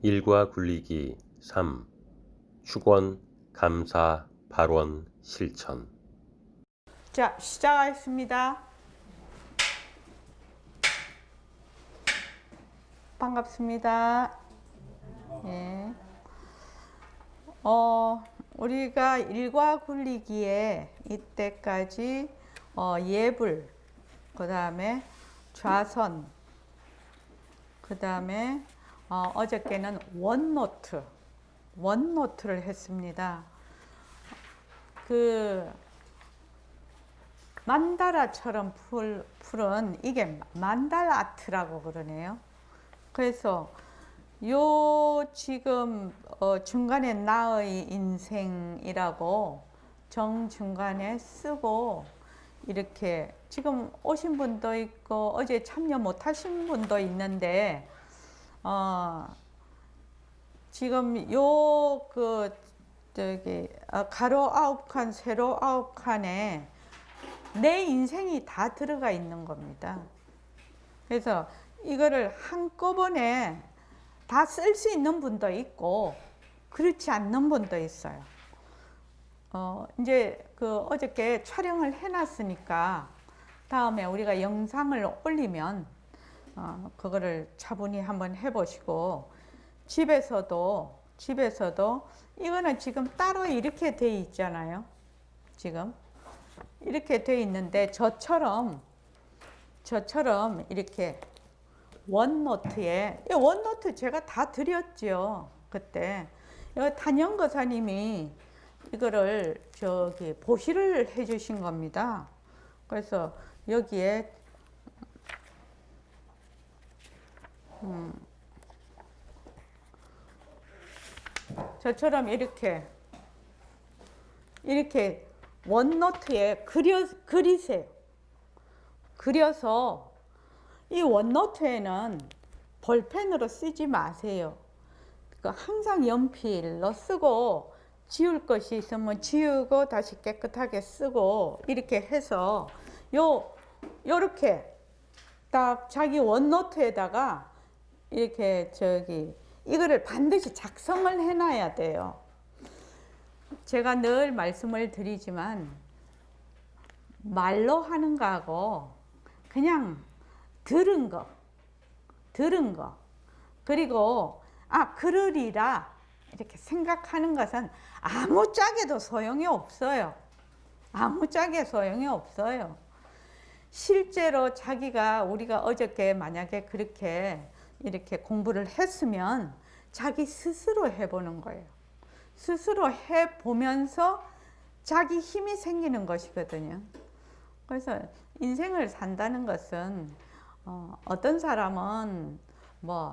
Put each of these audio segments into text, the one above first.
일과 굴리기 3. 축원, 감사, 발원, 실천. 자, 시작하겠습니다. 반갑습니다. 예. 우리가 일과 굴리기에 이때까지 예불, 그 다음에 좌선, 그 다음에 어저께는 원노트를 했습니다. 그 만다라처럼 풀은 이게 만달 아트라고 그러네요. 그래서 요 지금 중간에 나의 인생이라고 정중간에 쓰고 이렇게 지금 오신 분도 있고 어제 참여 못하신 분도 있는데 지금 요 가로 9칸 세로 9칸에 내 인생이 다 들어가 있는 겁니다. 그래서 이거를 한꺼번에 다 쓸 수 있는 분도 있고 그렇지 않는 분도 있어요. 이제 어저께 촬영을 해놨으니까 다음에 우리가 영상을 올리면 그거를 차분히 한번 해보시고 집에서도 이거는 지금 따로 이렇게 돼 있잖아요. 지금 이렇게 돼 있는데 저처럼 이렇게 원노트에, 원노트 제가 다 드렸죠. 그때 단영 거사님이 이거를 보시를 해 주신 겁니다. 그래서 여기에 저처럼 이렇게 원노트에 그리세요. 그려서 이 원노트에는 볼펜으로 쓰지 마세요. 항상 연필로 쓰고 지울 것이 있으면 지우고 다시 깨끗하게 쓰고 이렇게 해서 요렇게 딱 자기 원노트에다가 이렇게 이거를 반드시 작성을 해놔야 돼요. 제가 늘 말씀을 드리지만 말로 하는 거하고 그냥 들은 거 그리고 그러리라 이렇게 생각하는 것은 아무짝에도 소용이 없어요. 아무짝에 소용이 없어요. 실제로 우리가 어저께 만약에 그렇게 이렇게 공부를 했으면 자기 스스로 해보는 거예요. 스스로 해보면서 자기 힘이 생기는 것이거든요. 그래서 인생을 산다는 것은 어떤 사람은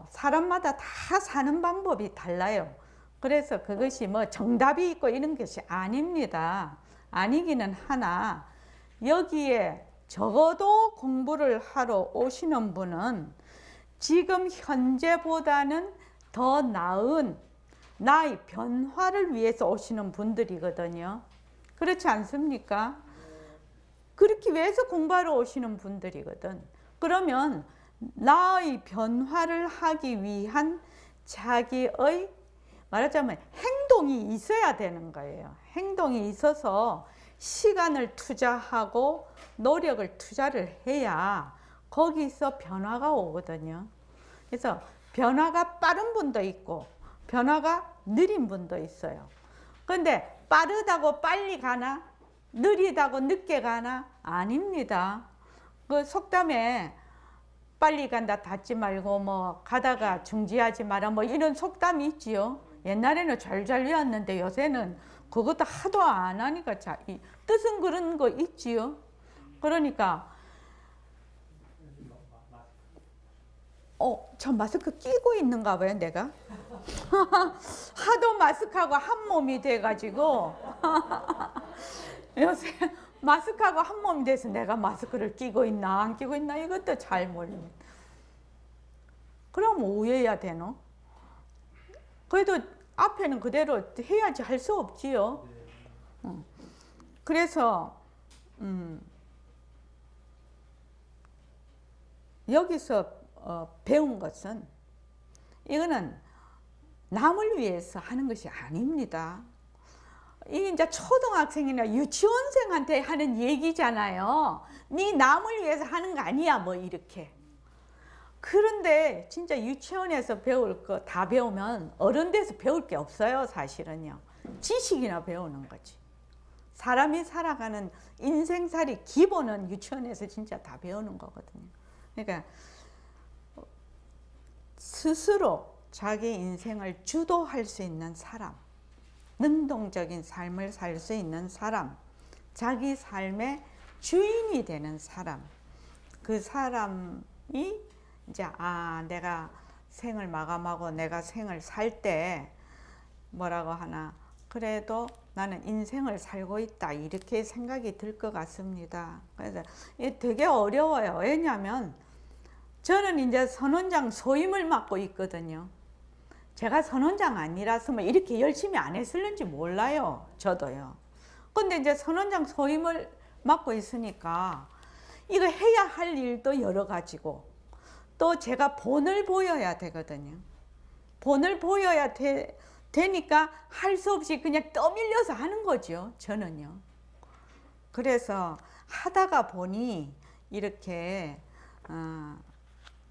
사람마다 다 사는 방법이 달라요. 그래서 그것이 정답이 있고 이런 것이 아닙니다. 아니기는 하나 여기에 적어도 공부를 하러 오시는 분은 지금 현재보다는 더 나은 나의 변화를 위해서 오시는 분들이거든요. 그렇지 않습니까? 그렇게 위해서 공부하러 오시는 분들이거든. 그러면 나의 변화를 하기 위한 자기의 말하자면 행동이 있어야 되는 거예요. 행동이 있어서 시간을 투자하고 노력을 투자를 해야 거기서 변화가 오거든요. 그래서 변화가 빠른 분도 있고 변화가 느린 분도 있어요. 그런데 빠르다고 빨리 가나? 느리다고 늦게 가나? 아닙니다. 그 속담에 빨리 간다 닿지 말고 가다가 중지하지 마라 이런 속담이 있지요. 옛날에는 잘잘 외웠는데 요새는 그것도 하도 안 하니까 뜻은 그런 거 있지요. 그러니까 저 마스크 끼고 있는가 봐요, 내가. 하도 마스크하고 한 몸이 돼가지고 요새 마스크하고 한 몸이 돼서 내가 마스크를 끼고 있나 안 끼고 있나 이것도 잘 모르겠네. 그럼 오해해야 되노? 그래도 앞에는 그대로 해야지 할 수 없지요. 그래서 여기서 배운 것은 이거는 남을 위해서 하는 것이 아닙니다. 이게 이제 초등학생이나 유치원생한테 하는 얘기잖아요. 네 남을 위해서 하는 거 아니야 뭐 이렇게. 그런데 진짜 유치원에서 배울 거 다 배우면 어른 돼서 배울 게 없어요 사실은요. 지식이나 배우는 거지. 사람이 살아가는 인생살이 기본은 유치원에서 진짜 다 배우는 거거든요. 그러니까 스스로 자기 인생을 주도할 수 있는 사람, 능동적인 삶을 살 수 있는 사람, 자기 삶의 주인이 되는 사람, 그 사람이 이제 내가 생을 마감하고 내가 생을 살 때 뭐라고 하나, 그래도 나는 인생을 살고 있다 이렇게 생각이 들 것 같습니다. 그래서 이게 되게 어려워요. 왜냐하면 저는 이제 선원장 소임을 맡고 있거든요. 제가 선원장 아니라서면 이렇게 열심히 안 했을는지 몰라요. 저도요. 근데 이제 선원장 소임을 맡고 있으니까 이거 해야 할 일도 여러 가지고 또 제가 본을 보여야 되거든요. 본을 보여야 되니까 할 수 없이 그냥 떠밀려서 하는 거죠. 저는요. 그래서 하다가 보니 이렇게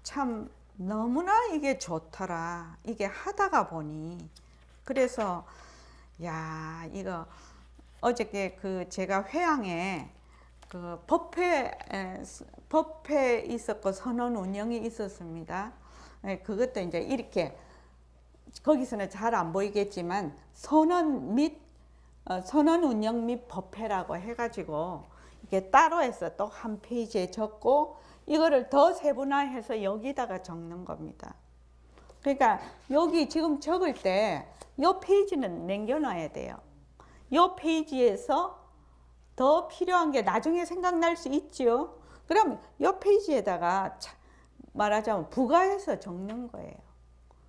참 너무나 이게 좋더라. 이게 하다가 보니. 그래서 야 이거 어저께 그 제가 회항에 그 법회 있었고 선언 운영이 있었습니다. 그것도 이제 이렇게 거기서는 잘 안 보이겠지만 선언 운영 및 법회라고 해가지고 이게 따로 해서 또 한 페이지에 적고 이거를 더 세분화해서 여기다가 적는 겁니다. 그러니까 여기 지금 적을 때 이 페이지는 남겨놔야 돼요. 이 페이지에서 더 필요한 게 나중에 생각날 수 있죠. 그럼 이 페이지에다가 말하자면 부가해서 적는 거예요.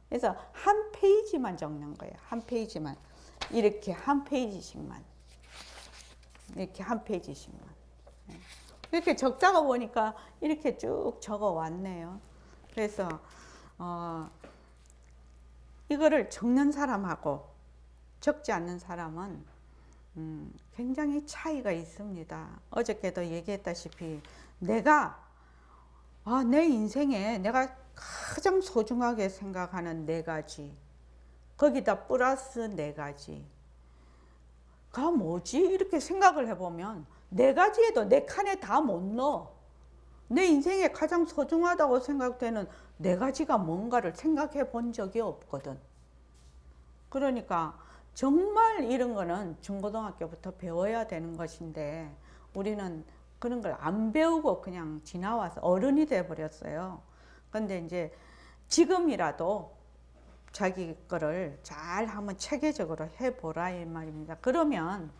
그래서 한 페이지만 적는 거예요. 한 페이지만. 이렇게 한 페이지씩만. 이렇게 한 페이지씩만. 이렇게 적다가 보니까 이렇게 쭉 적어 왔네요. 그래서 이거를 적는 사람하고 적지 않는 사람은 굉장히 차이가 있습니다. 어저께도 얘기했다시피 내가 내 인생에 내가 가장 소중하게 생각하는 4가지, 거기다 플러스 4가지가 뭐지? 이렇게 생각을 해보면 4가지에도 4칸에 다 못 넣어. 내 인생에 가장 소중하다고 생각되는 4가지가 뭔가를 생각해 본 적이 없거든. 그러니까 정말 이런 거는 중고등학교부터 배워야 되는 것인데 우리는 그런 걸 안 배우고 그냥 지나와서 어른이 돼 버렸어요. 근데 이제 지금이라도 자기 거를 잘 한번 체계적으로 해보라 이 말입니다. 그러면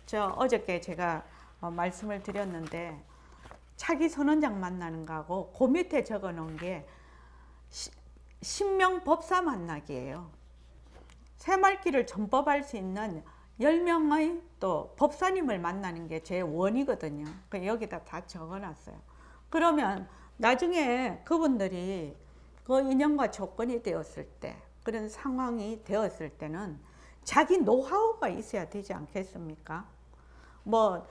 저 어저께 제가 말씀을 드렸는데 차기 선원장 만나는 거하고 그 밑에 적어 놓은 게 신명 법사 만나기예요. 새말기를 전법할 수 있는 10명의 또 법사님을 만나는 게 제 원이거든요. 여기다 다 적어 놨어요. 그러면 나중에 그분들이 그 인연과 조건이 되었을 때, 그런 상황이 되었을 때는 자기 노하우가 있어야 되지 않겠습니까? 뭐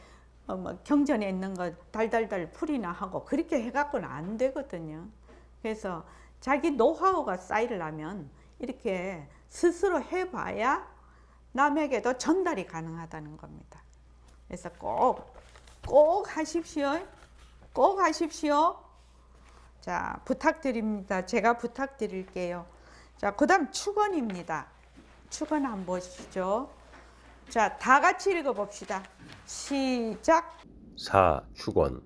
경전에 있는 거 달달달 풀이나 하고 그렇게 해갖고는 안 되거든요. 그래서 자기 노하우가 쌓이려면 이렇게 스스로 해봐야 남에게도 전달이 가능하다는 겁니다. 그래서 꼭 하십시오. 꼭 하십시오. 자, 부탁드립니다. 제가 부탁드릴게요. 자, 그 다음 축원입니다. 축원 한번 보시죠. 자, 다 같이 읽어봅시다. 시작. 4. 축원.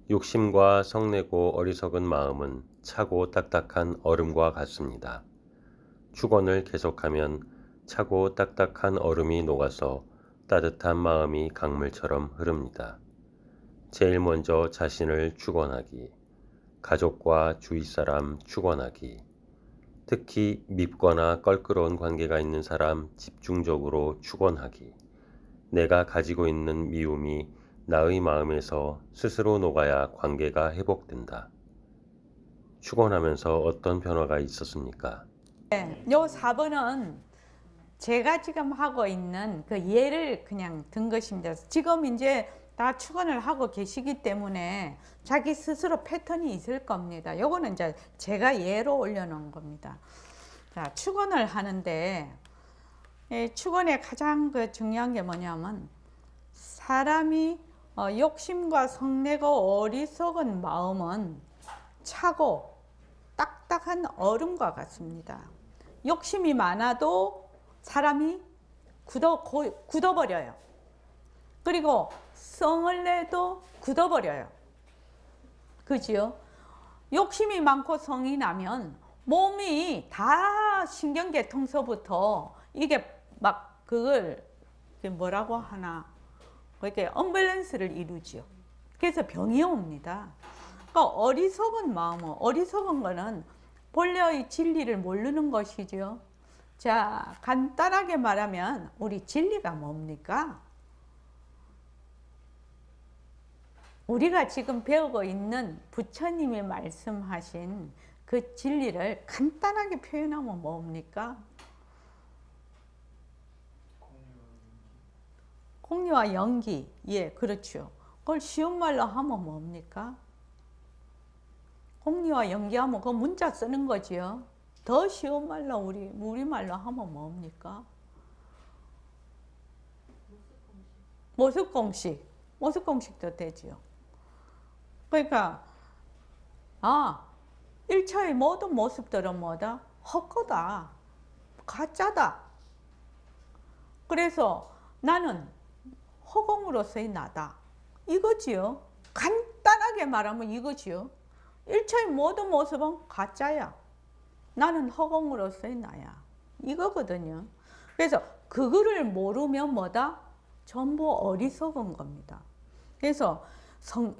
욕심과 성내고 어리석은 마음은 차고 딱딱한 얼음과 같습니다. 축원을 계속하면 차고 딱딱한 얼음이 녹아서 따뜻한 마음이 강물처럼 흐릅니다. 제일 먼저 자신을 축원하기, 가족과 주위 사람 축원하기, 특히 밉거나 껄끄러운 관계가 있는 사람 집중적으로 축원하기, 내가 가지고 있는 미움이 나의 마음에서 스스로 녹아야 관계가 회복된다. 축원하면서 어떤 변화가 있었습니까? 요 4번은 제가 지금 하고 있는 그 예를 그냥 든 것입니다. 지금 이제 다 축원을 하고 계시기 때문에 자기 스스로 패턴이 있을 겁니다. 요거는 이제 제가 예로 올려놓은 겁니다. 자, 축원을 하는데 축원의 가장 그 중요한 게 뭐냐면 사람이 욕심과 성내고 어리석은 마음은 차고 딱딱한 얼음과 같습니다. 욕심이 많아도 사람이 굳어버려요. 그리고 성을 내도 굳어버려요. 그지요? 욕심이 많고 성이 나면 몸이 다 신경계통서부터 이게 막 그걸 뭐라고 하나 이렇게 언밸런스를 이루지요. 그래서 병이 옵니다. 그러니까 어리석은 마음은 어리석은 거는 본래의 진리를 모르는 것이죠. 자, 간단하게 말하면 우리 진리가 뭡니까? 우리가 지금 배우고 있는 부처님이 말씀하신 그 진리를 간단하게 표현하면 뭡니까? 공유와 연기. 예, 그렇죠. 그걸 쉬운 말로 하면 뭡니까? 공유와 연기하면 그 문자 쓰는 거지요. 더 쉬운 말로 우리말로 하면 뭡니까? 모습공식. 모습공식도 되지요. 그러니까 1차의 모든 모습들은 뭐다? 헛거다. 가짜다. 그래서 나는 허공으로서의 나다. 이거지요. 간단하게 말하면 이거지요. 1차의 모든 모습은 가짜야. 나는 허공으로서의 나야. 이거거든요. 그래서 그거를 모르면 뭐다? 전부 어리석은 겁니다. 그래서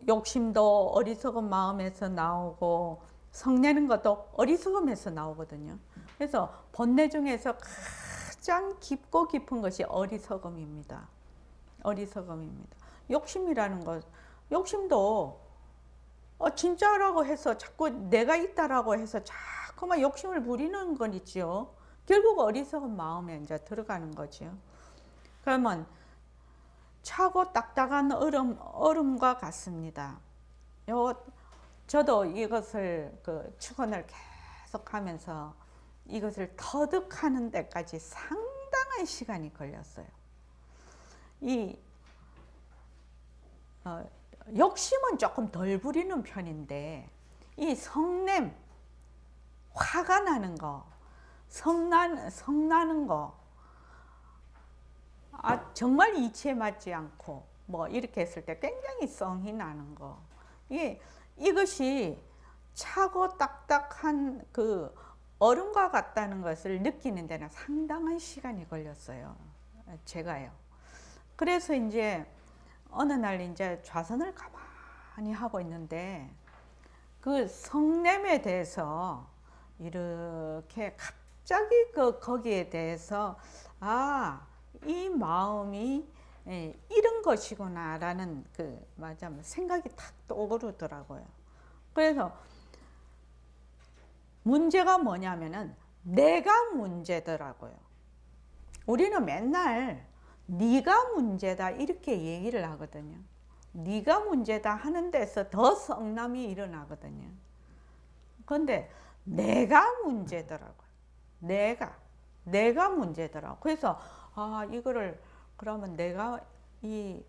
욕심도 어리석은 마음에서 나오고 성내는 것도 어리석음에서 나오거든요. 그래서 본뇌 중에서 가장 깊고 깊은 것이 어리석음입니다. 어리석음입니다. 욕심이라는 것, 욕심도 진짜라고 해서 자꾸 내가 있다라고 해서 자꾸만 욕심을 부리는 건 있죠. 결국 어리석은 마음에 이제 들어가는 거죠. 그러면 차고 딱딱한 얼음과 같습니다. 저도 이것을 축원을 계속하면서 이것을 터득하는 데까지 상당한 시간이 걸렸어요. 욕심은 조금 덜 부리는 편인데 이 성냄, 화가 나는 거, 성나는 거, 정말 이치에 맞지 않고 뭐 이렇게 했을 때 굉장히 성이 나는 거, 이것이 차고 딱딱한 그 얼음과 같다는 것을 느끼는 데는 상당한 시간이 걸렸어요. 제가요. 그래서 이제 어느 날 이제 좌선을 가만히 하고 있는데 그 성냄에 대해서 이렇게 갑자기 거기에 대해서 이 마음이 이런 것이구나라는 생각이 탁 떠오르더라고요. 그래서 문제가 뭐냐면은 내가 문제더라고요. 우리는 맨날 네가 문제다 이렇게 얘기를 하거든요. 네가 문제다 하는 데서 더 성남이 일어나거든요. 그런데 내가 문제더라고요. 내가 문제더라고요. 그래서 이거를 그러면 내가 이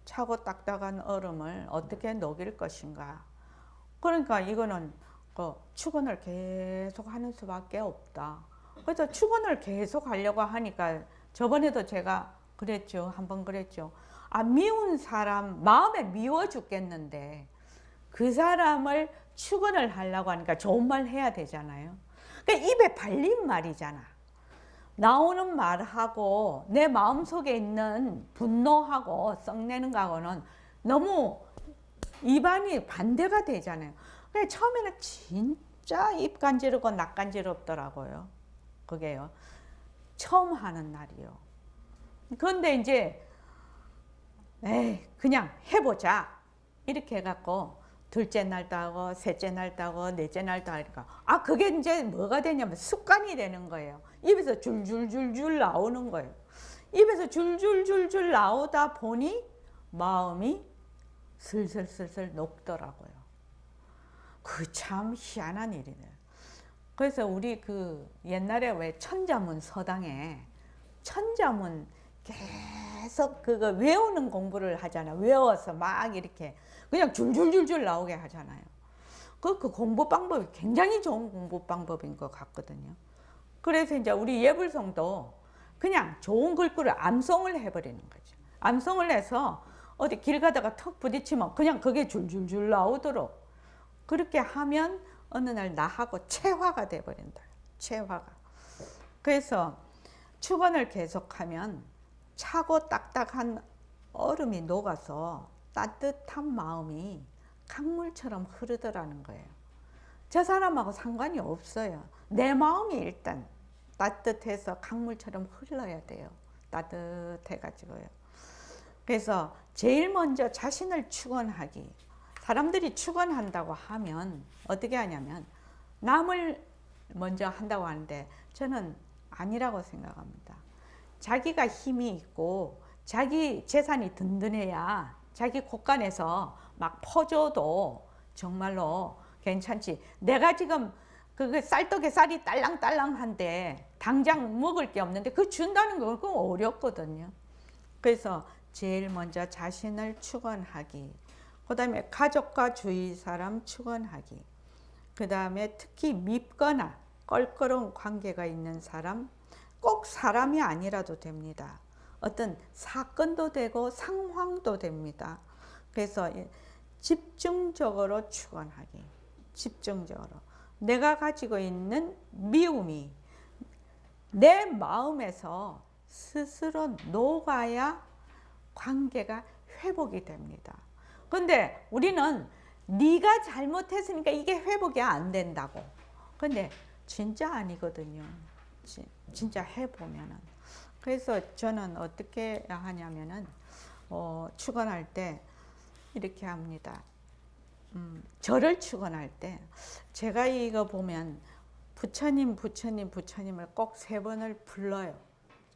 차고 딱딱한 얼음을 어떻게 녹일 것인가. 그러니까 이거는 축원을 계속 하는 수밖에 없다. 그래서 축원을 계속 하려고 하니까 저번에도 제가 그랬죠. 한번 그랬죠. 미운 사람 마음에 미워 죽겠는데 그 사람을 축원을 하려고 하니까 좋은 말 해야 되잖아요. 그러니까 입에 발린 말이잖아. 나오는 말하고 내 마음속에 있는 분노하고 썩내는 거하고는 너무 입안이 반대가 되잖아요. 그래서 처음에는 진짜 입 간지럽고 낙 간지럽더라고요. 그게요. 처음 하는 날이요. 그런데 이제 그냥 해보자 이렇게 해갖고 둘째 날도 하고 셋째 날도 하고 넷째 날도 하니까 그게 이제 뭐가 되냐면 습관이 되는 거예요. 입에서 줄줄줄줄 나오는 거예요. 입에서 줄줄줄줄 나오다 보니 마음이 슬슬슬슬 녹더라고요. 그 참 희한한 일이네요. 그래서 우리 그 옛날에 왜 천자문 서당에 천자문 계속 그거 외우는 공부를 하잖아요. 외워서 막 이렇게 그냥 줄줄줄줄 나오게 하잖아요. 그 공부 방법이 굉장히 좋은 공부 방법인 것 같거든요. 그래서 이제 우리 예불성도 그냥 좋은 글귀를 암송을 해버리는 거죠. 암송을 해서 어디 길 가다가 턱 부딪히면 그냥 그게 줄줄줄 나오도록 그렇게 하면 어느 날 나하고 체화가 돼버린다. 체화가. 그래서 축원을 계속하면 차고 딱딱한 얼음이 녹아서 따뜻한 마음이 강물처럼 흐르더라는 거예요. 저 사람하고 상관이 없어요. 내 마음이 일단 따뜻해서 강물처럼 흘러야 돼요. 따뜻해가지고요. 그래서 제일 먼저 자신을 축원하기. 사람들이 축원한다고 하면 어떻게 하냐면 남을 먼저 한다고 하는데 저는 아니라고 생각합니다. 자기가 힘이 있고 자기 재산이 든든해야 자기 곳간에서 막 퍼줘도 정말로 괜찮지. 내가 지금 그 쌀떡에 쌀이 딸랑딸랑한데 당장 먹을 게 없는데 그거 준다는 건 그건 어렵거든요. 그래서 제일 먼저 자신을 축원하기. 그 다음에 가족과 주위 사람 축원하기. 그 다음에 특히 밉거나 껄끄러운 관계가 있는 사람, 꼭 사람이 아니라도 됩니다. 어떤 사건도 되고 상황도 됩니다. 그래서 집중적으로 축원하기. 집중적으로. 내가 가지고 있는 미움이 내 마음에서 스스로 녹아야 관계가 회복이 됩니다. 근데 우리는 네가 잘못했으니까 이게 회복이 안 된다고. 근데 진짜 아니거든요. 진짜 해보면은. 그래서 저는 어떻게 하냐면은 축원할 때 이렇게 합니다. 저를 축원할 때 제가 이거 보면 부처님을 꼭 3번을 불러요.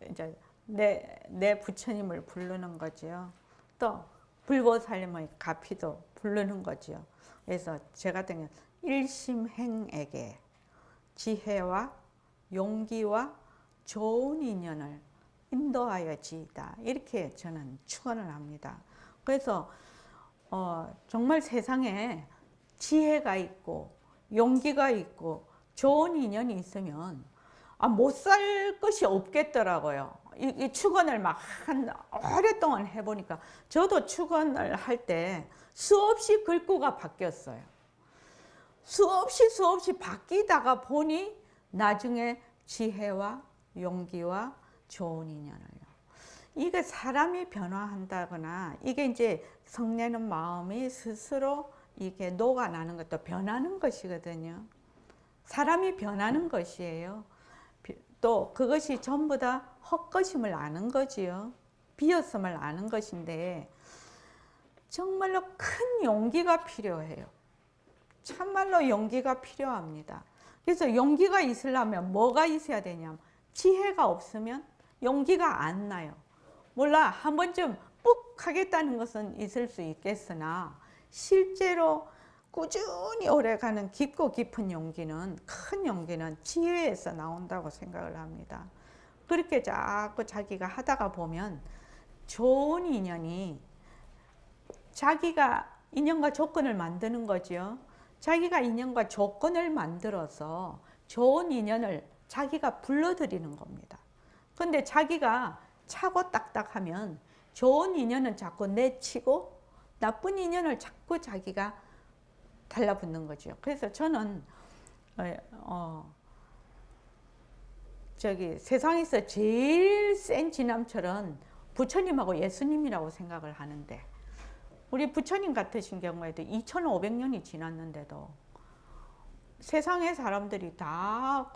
이제 내 부처님을 부르는 거지요. 또 불보살님의 가피도 부르는 거지요. 그래서 제 같은 경우는 일심행에게 지혜와 용기와 좋은 인연을 인도하여 지이다. 이렇게 저는 축원을 합니다. 그래서 정말 세상에 지혜가 있고 용기가 있고 좋은 인연이 있으면 못 살 것이 없겠더라고요. 이 축원을 막 오랫동안 해보니까 저도 축원을 할 때 수없이 글귀가 바뀌었어요. 수없이 바뀌다가 보니 나중에 지혜와 용기와 좋은 인연을요. 이게 사람이 변화한다거나 이게 이제 성내는 마음이 스스로 이게 녹아나는 것도 변하는 것이거든요. 사람이 변하는 것이에요. 또 그것이 전부 다 헛것임을 아는 거지요. 비었음을 아는 것인데 정말로 큰 용기가 필요해요. 참말로 용기가 필요합니다. 그래서 용기가 있으려면 뭐가 있어야 되냐면 지혜가 없으면 용기가 안 나요. 몰라 한 번쯤 뿍 하겠다는 것은 있을 수 있겠으나 실제로 꾸준히 오래가는 깊고 깊은 용기는 큰 용기는 지혜에서 나온다고 생각을 합니다. 그렇게 자꾸 자기가 하다가 보면 좋은 인연이 자기가 인연과 조건을 만드는 거죠. 자기가 인연과 조건을 만들어서 좋은 인연을 자기가 불러들이는 겁니다. 근데 자기가 차고 딱딱하면 좋은 인연은 자꾸 내치고 나쁜 인연을 자꾸 자기가 달라붙는 거죠. 그래서 저는 세상에서 제일 센 지남철은 부처님하고 예수님이라고 생각을 하는데 우리 부처님 같으신 경우에도 2500년이 지났는데도 세상의 사람들이 다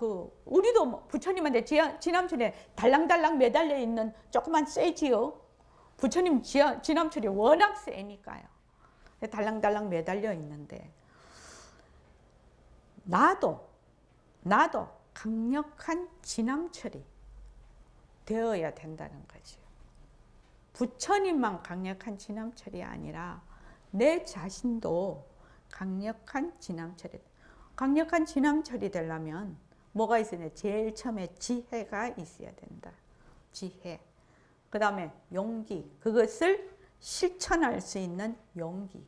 우리도 부처님한테 지남철에 달랑달랑 매달려 있는 조그만 세지요. 부처님 지남철이 워낙 세니까요. 달랑달랑 매달려 있는데 나도 강력한 진앙철이 되어야 된다는 거죠. 부처님만 강력한 진앙철이 아니라 내 자신도 강력한 진앙철이 되려면 뭐가 있어야 돼? 제일 처음에 지혜가 있어야 된다. 지혜. 그 다음에 용기. 그것을 실천할 수 있는 용기.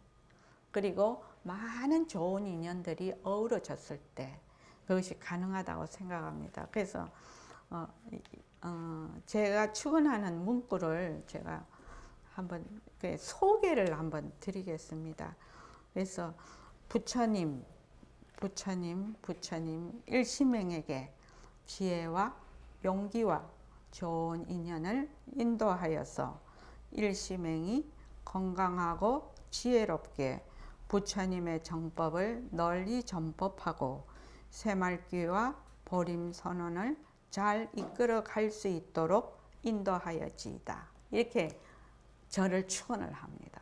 그리고 많은 좋은 인연들이 어우러졌을 때 그것이 가능하다고 생각합니다. 그래서 제가 추구하는 문구를 제가 한번 소개를 한번 드리겠습니다. 그래서 부처님 일심행에게 지혜와 용기와 좋은 인연을 인도하여서 일심행이 건강하고 지혜롭게 부처님의 정법을 널리 전법하고 새말귀와 보림선언을 잘 이끌어 갈 수 있도록 인도하여지이다. 이렇게 저를 축원을 합니다.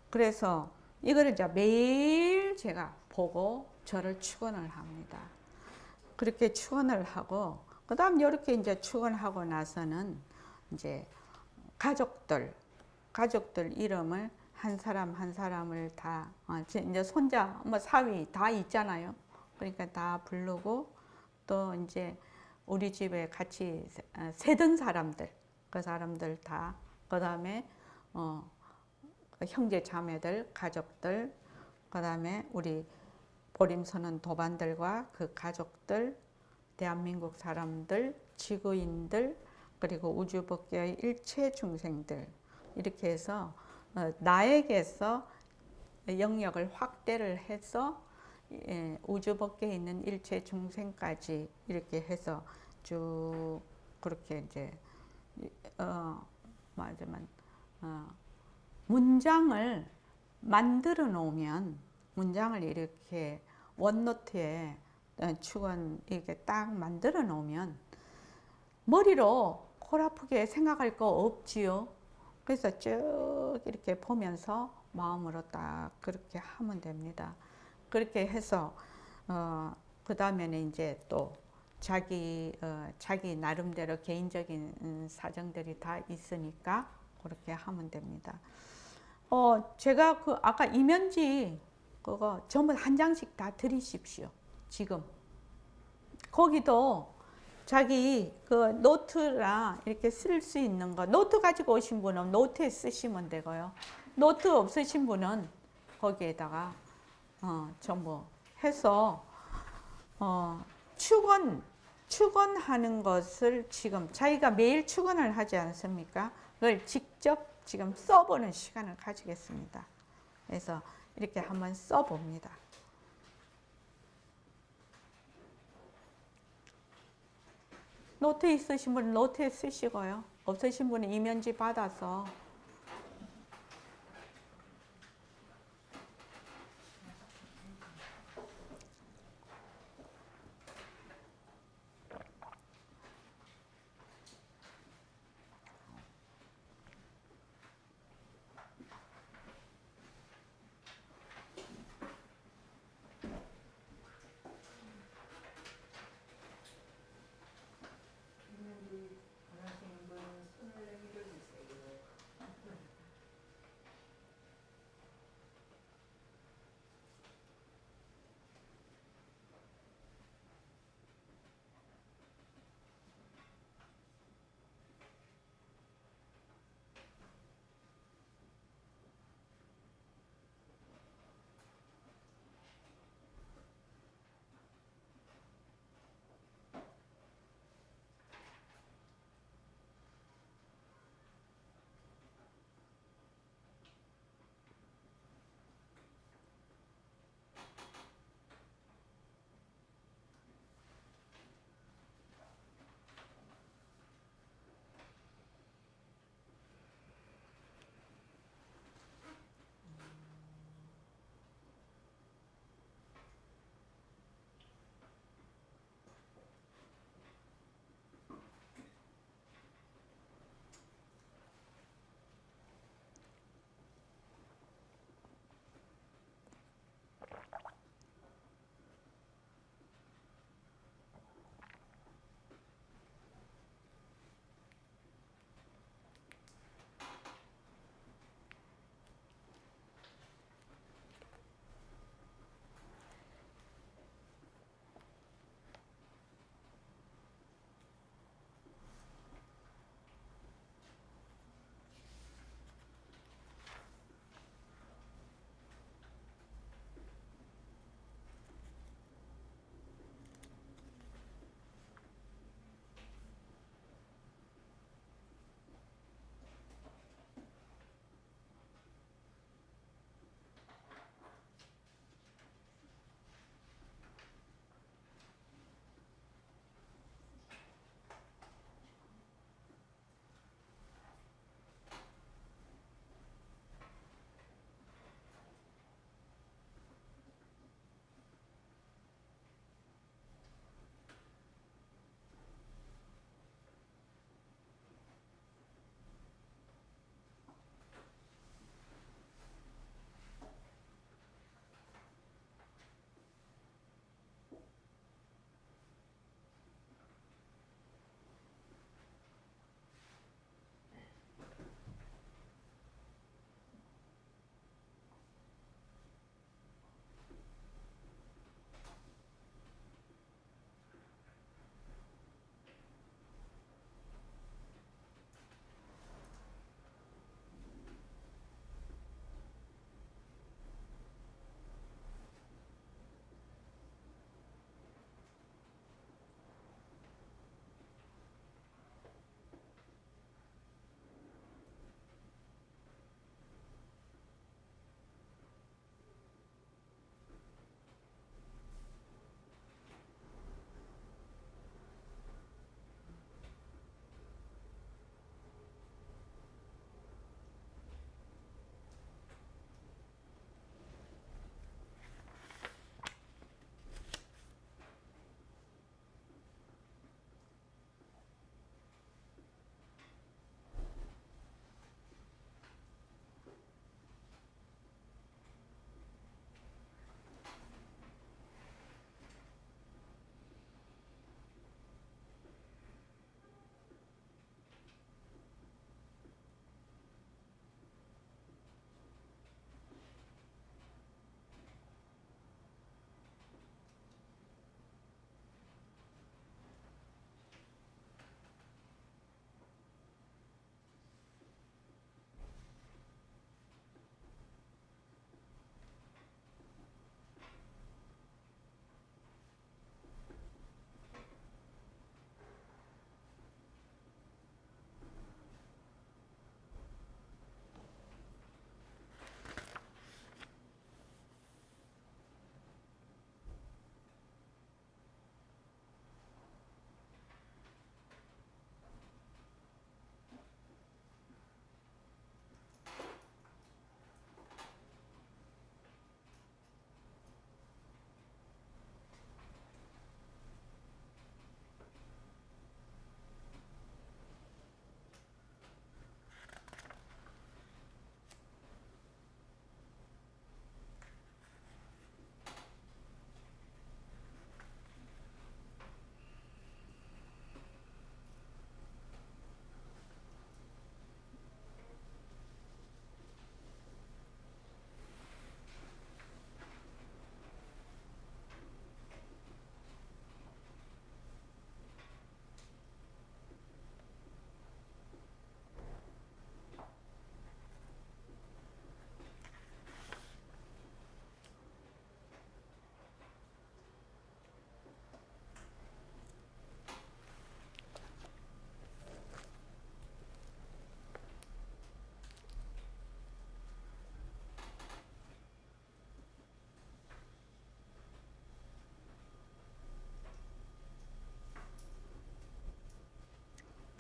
그래서 이거를 이제 매일 제가 보고 저를 축원을 합니다. 그렇게 축원을 하고 그다음 이렇게 이제 축원하고 나서는 이제 가족들 이름을 한 사람 한 사람을 다 이제 손자 뭐 사위 다 있잖아요. 그러니까 다 부르고 또 이제 우리 집에 같이 세던 사람들 그 사람들 다 그다음에 형제 자매들 가족들 그다음에 우리 보림선언 도반들과 그 가족들 대한민국 사람들 지구인들 그리고 우주법계의 일체 중생들 이렇게 해서 나에게서 영역을 확대를 해서 우주법계에 있는 일체 중생까지 이렇게 해서 쭉 그렇게 이제 문장을 만들어 놓으면 문장을 이렇게 원노트에 축원 이렇게 딱 만들어 놓으면 머리로 골아프게 생각할 거 없지요. 그래서 쭉 이렇게 보면서 마음으로 딱 그렇게 하면 됩니다. 그렇게 해서 그 다음에는 이제 또 자기 나름대로 개인적인 사정들이 다 있으니까 그렇게 하면 됩니다. 제가 그 아까 이면지 그거 전부 한 장씩 다 드리십시오. 지금 거기도 자기 그 노트랑 이렇게 쓸 수 있는 거 노트 가지고 오신 분은 노트에 쓰시면 되고요. 노트 없으신 분은 거기에다가 전부 해서 축원하는 것을 지금 자기가 매일 축원을 하지 않습니까? 그걸 직접 지금 써보는 시간을 가지겠습니다. 그래서 이렇게 한번 써봅니다. 노트 있으신 분은 노트에 쓰시고요. 없으신 분은 이면지 받아서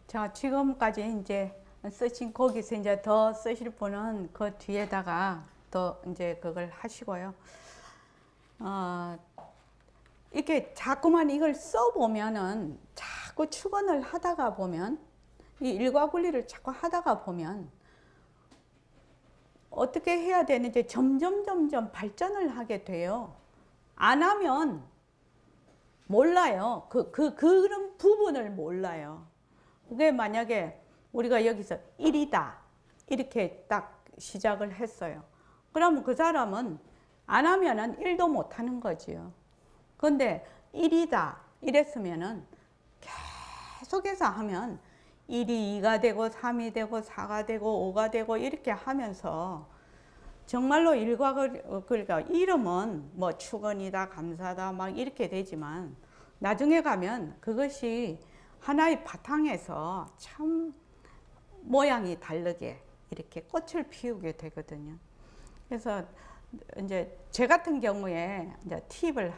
자, 지금까지 이제 쓰신 거기서 이제 더 쓰실 분은 그 뒤에다가 더 이제 그걸 하시고요. 이렇게 자꾸만 이걸 써보면은 자꾸 축원을 하다가 보면 이 일과 분리를 자꾸 하다가 보면 어떻게 해야 되는지 점점 발전을 하게 돼요. 안 하면 몰라요. 그런 부분을 몰라요. 그게 만약에 우리가 여기서 1이다 이렇게 딱 시작을 했어요. 그러면 그 사람은 안 하면은 1도 못 하는 거지요. 근데 1이다 이랬으면은 계속해서 하면 1이 2가 되고 3이 되고 4가 되고 5가 되고 이렇게 하면서 정말로 일과 그러니까 이름은 뭐 축원이다 감사다 막 이렇게 되지만 나중에 가면 그것이 하나의 바탕에서 참 모양이 다르게 이렇게 꽃을 피우게 되거든요. 그래서 이제 제 같은 경우에 이제 팁을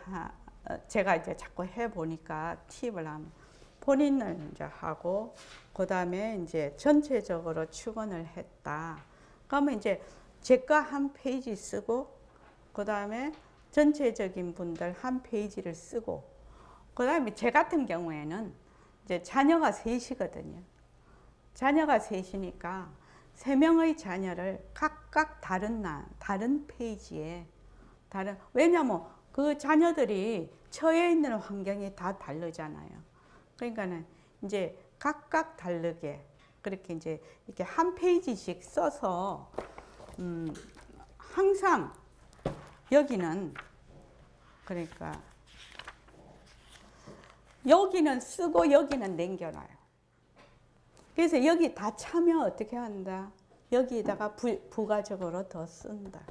제가 이제 자꾸 해 보니까 팁을 하면 본인을 이제 하고 그다음에 이제 전체적으로 축원을 했다. 그러면 이제 제가 한 페이지 쓰고 그다음에 전체적인 분들 한 페이지를 쓰고 그다음에 제 같은 경우에는 이제 자녀가 셋이거든요. 자녀가 셋이니까 3명의 자녀를 각각 다른 페이지에 왜냐면 그 자녀들이 처해 있는 환경이 다 다르잖아요. 그러니까는 이제 각각 다르게 그렇게 이제 이렇게 한 페이지씩 써서 항상 여기는 그러니까 여기는 쓰고 여기는 남겨놔요. 그래서 여기 다 차면 어떻게 한다? 여기에다가 부가적으로 더 쓴다.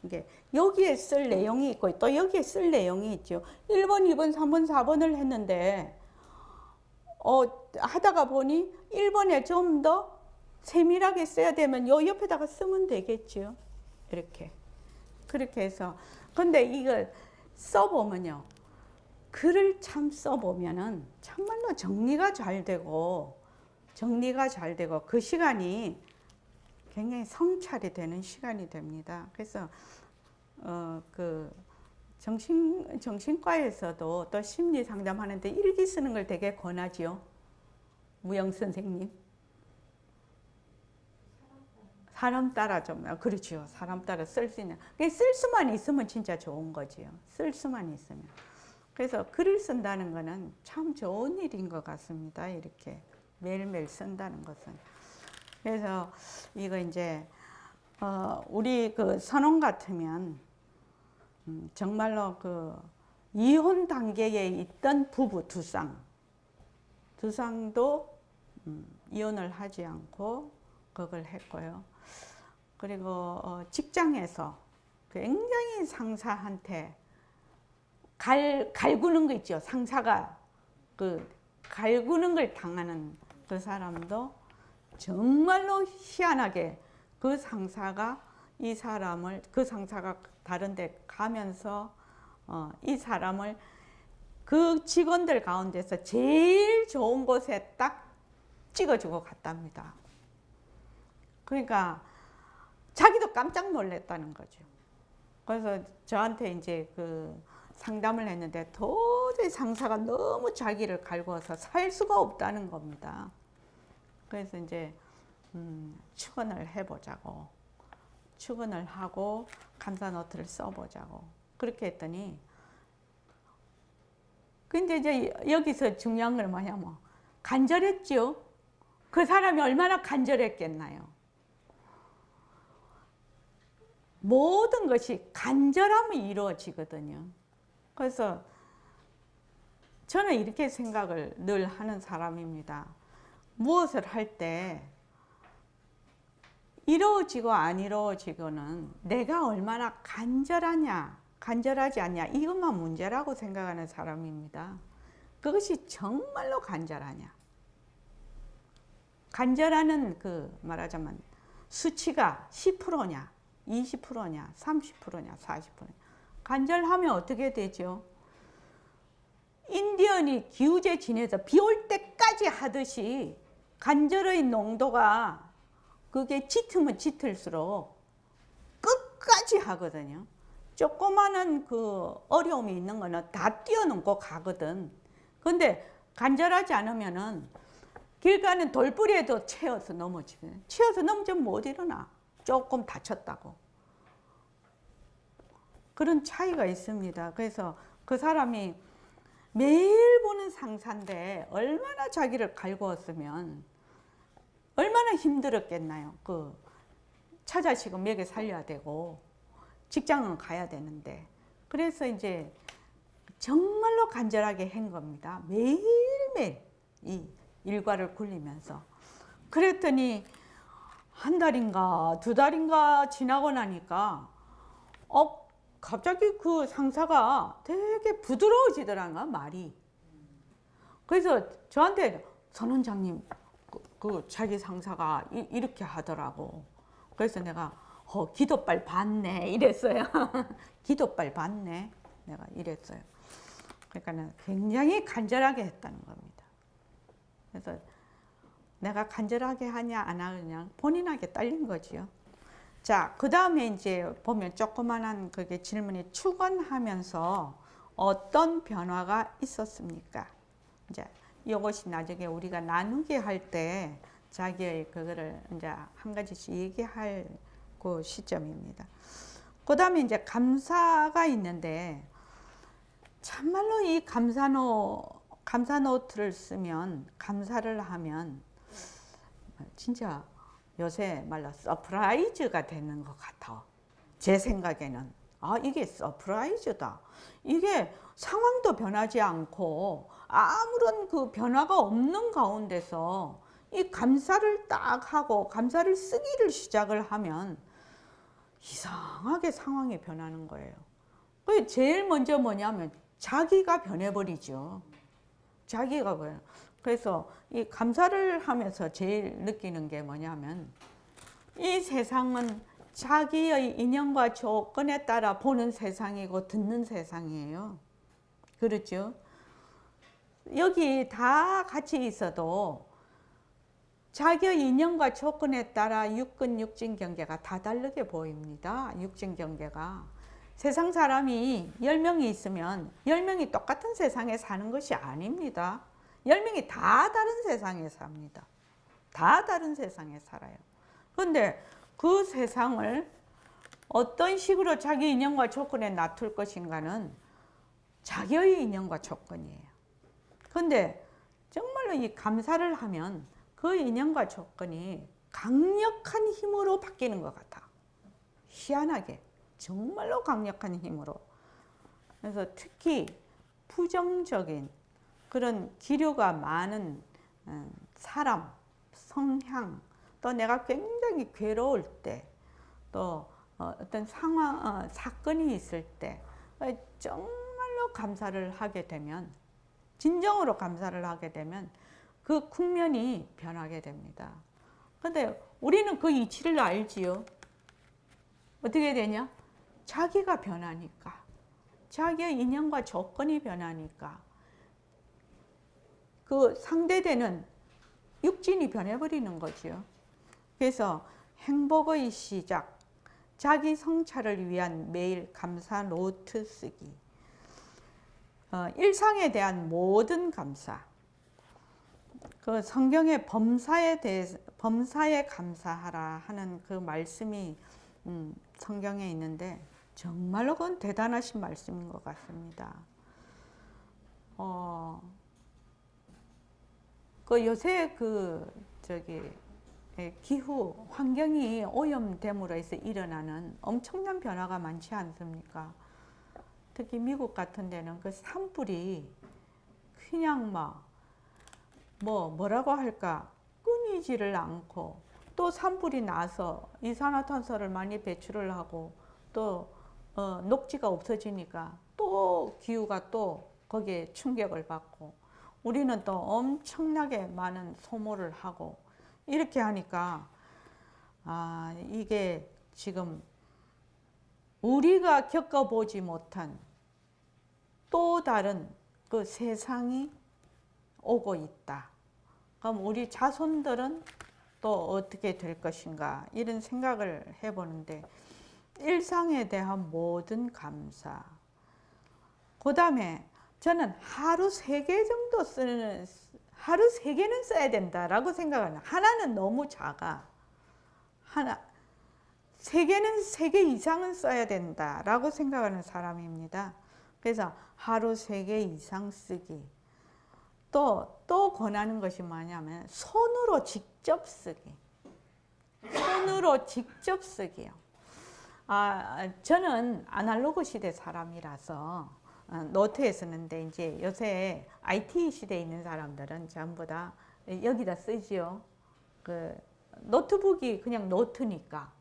이게 여기에 쓸 내용이 있고 또 여기에 쓸 내용이 있죠. 1번, 2번, 3번, 4번을 했는데 하다가 보니 1번에 좀 더 세밀하게 써야 되면 요 옆에다가 쓰면 되겠죠. 이렇게. 그렇게 해서 근데 이걸 써보면요. 글을 참 써보면은 참말로 정리가 잘 되고 그 시간이 굉장히 성찰이 되는 시간이 됩니다. 그래서 그 정신과에서도 또 심리 상담하는데 일기 쓰는 걸 되게 권하지요. 무영 선생님. 사람 따라 좀 그렇죠. 사람 따라 쓸 수 있는. 쓸 수만 있으면 진짜 좋은 거지요. 쓸 수만 있으면. 그래서 글을 쓴다는 거는 참 좋은 일인 것 같습니다. 이렇게 매일매일 쓴다는 것은. 그래서 이거 이제 우리 그 선원 같으면 정말로 그 이혼 단계에 있던 부부 두 쌍도 이혼을 하지 않고 그걸 했고요. 그리고 직장에서 굉장히 상사한테 갈구는 거 있죠. 상사가 그 갈구는 걸 당하는 그 사람도 정말로 희한하게 그 상사가 다른 데 가면서 이 사람을 그 직원들 가운데서 제일 좋은 곳에 딱 찍어주고 갔답니다. 그러니까 자기도 깜짝 놀랐다는 거죠. 그래서 저한테 이제 그 상담을 했는데 도저히 상사가 너무 자기를 갈구어서 살 수가 없다는 겁니다. 그래서 이제 축원을 해보자고 축원을 하고 감사 노트를 써보자고 그렇게 했더니 근데 이제 여기서 중요한 건 뭐냐면 간절했죠. 그 사람이 얼마나 간절했겠나요. 모든 것이 간절하면 이루어지거든요. 그래서 저는 이렇게 생각을 늘 하는 사람입니다. 무엇을 할 때 이루어지고 안 이루어지고는 내가 얼마나 간절하지 않냐 이것만 문제라고 생각하는 사람입니다. 그것이 정말로 간절하냐. 간절하는 그 말하자면 수치가 10%냐 20%냐 30%냐 40%냐 간절하면 어떻게 되죠? 인디언이 기우제 지내서 비 올 때까지 하듯이 간절의 농도가 그게 짙으면 짙을수록 끝까지 하거든요. 조그마한 그 어려움이 있는 거는 다 뛰어넘고 가거든. 근데 간절하지 않으면은 길 가는 돌부리에도 채워서 넘어지거든. 채워서 넘어지면 못 일어나. 조금 다쳤다고. 그런 차이가 있습니다. 그래서 그 사람이 매일 보는 상사인데 얼마나 자기를 갈구었으면 얼마나 힘들었겠나요. 그 처자식은 먹여 살려야 되고 직장은 가야 되는데. 그래서 이제 정말로 간절하게 한 겁니다. 매일매일 이 일과를 굴리면서. 그랬더니 한 달인가 두 달인가 지나고 나니까 갑자기 그 상사가 되게 부드러워지더란가 말이. 그래서 저한테 선 원장님 그 자기 상사가 이렇게 하더라고. 그래서 내가 기도빨 받네 이랬어요. 기도빨 받네 내가 이랬어요. 그러니까 굉장히 간절하게 했다는 겁니다. 그래서 내가 간절하게 하냐 안 하냐 본인에게 딸린 거지요. 자, 그 다음에 이제 보면 조그만한 그게 질문이 축원하면서 어떤 변화가 있었습니까? 이제 이것이 나중에 우리가 나누게 할 때 자기의 그거를 이제 한 가지씩 얘기할 그 시점입니다. 그 다음에 이제 감사가 있는데 참말로 이 감사 노트를 쓰면 감사를 하면 진짜 요새 말로 서프라이즈가 되는 것 같아. 제 생각에는 이게 서프라이즈다. 이게 상황도 변하지 않고 아무런 그 변화가 없는 가운데서 이 감사를 딱 하고 감사를 쓰기를 시작을 하면 이상하게 상황이 변하는 거예요. 제일 먼저 뭐냐면 자기가 변해버리죠. 자기가 변해. 그래서 이 감사를 하면서 제일 느끼는 게 뭐냐면 이 세상은 자기의 인연과 조건에 따라 보는 세상이고 듣는 세상이에요. 그렇죠? 여기 다 같이 있어도 자기의 인연과 조건에 따라 육근, 육진 경계가 다 다르게 보입니다. 육진 경계가. 세상 사람이 10명이 있으면 10명이 똑같은 세상에 사는 것이 아닙니다. 10명이 다 다른 세상에 삽니다. 다 다른 세상에 살아요. 그런데 그 세상을 어떤 식으로 자기 인연과 조건에 놔둘 것인가는 자기의 인연과 조건이에요. 그런데 정말로 이 감사를 하면 그 인연과 조건이 강력한 힘으로 바뀌는 것 같아. 희한하게. 정말로 강력한 힘으로. 그래서 특히 부정적인 그런 기류가 많은 사람, 성향, 또 내가 굉장히 괴로울 때, 또 어떤 상황, 사건이 있을 때 정말로 감사를 하게 되면, 진정으로 감사를 하게 되면 그 국면이 변하게 됩니다. 근데 우리는 그 이치를 알지요. 어떻게 되냐? 자기가 변하니까. 자기의 인연과 조건이 변하니까. 그 상대되는 육진이 변해버리는 거지요. 그래서 행복의 시작, 자기 성찰을 위한 매일 감사 노트 쓰기, 일상에 대한 모든 감사, 그 성경의 범사에 감사하라 하는 그 말씀이 성경에 있는데 정말로 그건 대단하신 말씀인 것 같습니다. 그 요새 기후 환경이 오염됨으로 해서 일어나는 엄청난 변화가 많지 않습니까? 특히 미국 같은 데는 그 산불이 그냥 뭐라고 할까 끊이지를 않고, 또 산불이 나서 이산화탄소를 많이 배출을 하고 또 녹지가 없어지니까 또 기후가 또 거기에 충격을 받고, 우리는 또 엄청나게 많은 소모를 하고, 이렇게 하니까 이게 지금 우리가 겪어보지 못한 또 다른 그 세상이 오고 있다. 그럼 우리 자손들은 또 어떻게 될 것인가 이런 생각을 해보는데 일상에 대한 모든 감사. 그 다음에 저는 하루 3개 정도 쓰는, 하루 3개는 써야 된다라고 생각하는, 하나는 너무 작아. 하나, 3개는 3개 이상은 써야 된다라고 생각하는 사람입니다. 그래서 하루 3개 이상 쓰기. 또 권하는 것이 뭐냐면 손으로 직접 쓰기. 손으로 직접 쓰기요. 저는 아날로그 시대 사람이라서 노트에 쓰는데 이제 요새 IT 시대에 있는 사람들은 전부 다 여기다 쓰지요. 그 노트북이 그냥 노트니까